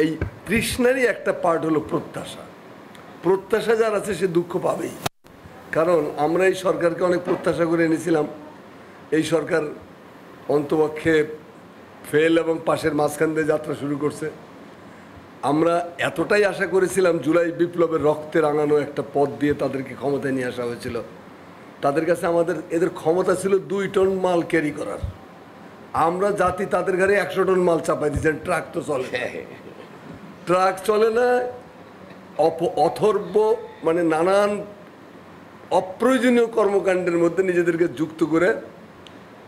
এই তৃষ্ণারই একটা পার্ট হলো প্রত্যাশা। প্রত্যাশা যার আছে সে দুঃখ পাবেই, কারণ আমরা এই সরকারকে অনেক প্রত্যাশা করে এনেছিলাম। এই সরকার অন্তপক্ষে ফেল এবং পাশের মাঝখান দিয়ে যাত্রা শুরু করছে। আমরা এতটাই আশা করেছিলাম জুলাই বিপ্লবের রক্তে রাঙানো একটা পথ দিয়ে তাদেরকে ক্ষমতায় নিয়ে আসা হয়েছিল। তাদের কাছে এদের ক্ষমতা ছিল 2 টন মাল ক্যারি করার। আমরা জাতি তাদের ঘরে 100 টন মাল চাপাই দিয়েছেন। ট্রাক তো চলে না, ট্রাক চলে না, অথর্ব মানে নানান অপ্রয়োজনীয় কর্মকাণ্ডের মধ্যে নিজেদেরকে যুক্ত করে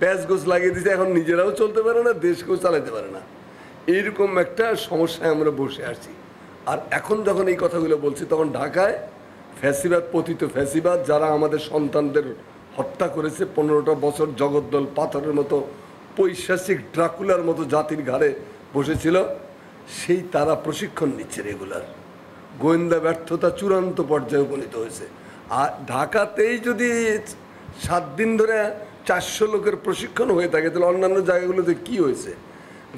প্যাচ গোছ লাগিয়ে দিয়েছে। এখন নিজেরাও চলতে পারে না, দেশকেও চালাতে পারে না। এইরকম একটা সমস্যায় আমরা বসে আছি। আর এখন যখন এই কথাগুলো বলছি তখন ঢাকায় ফ্যাসিবাদ, পতিত ফ্যাসিবাদ, যারা আমাদের সন্তানদের হত্যা করেছে 15টা বছর, জগদ্দল পাথরের মতো পৈশাচিক ড্রাকুলার মতো জাতির ঘাড়ে বসেছিল, সেই তারা প্রশিক্ষণ নিচ্ছে রেগুলার। গোয়েন্দা ব্যর্থতা চূড়ান্ত পর্যায়ে উপনীত হয়েছে। আর ঢাকাতেই যদি 7 দিন ধরে 400 লোকের প্রশিক্ষণ হয়ে থাকে, তাহলে অন্যান্য জায়গাগুলোতে কি হয়েছে?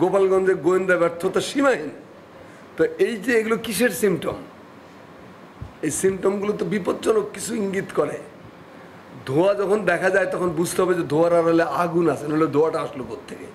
গোপালগঞ্জে গোয়েন্দা ব্যর্থতা সীমাহীন। তো এই যে এগুলো কিসের সিমটম? এই সিমটমগুলো তো বিপজ্জনক কিছু ইঙ্গিত করে। ধোঁয়া যখন দেখা যায় তখন বুঝতে হবে যে ধোঁয়ার আড়ালে আগুন আছে, নাহলে ধোঁয়াটা আসলো কোত্থেকে।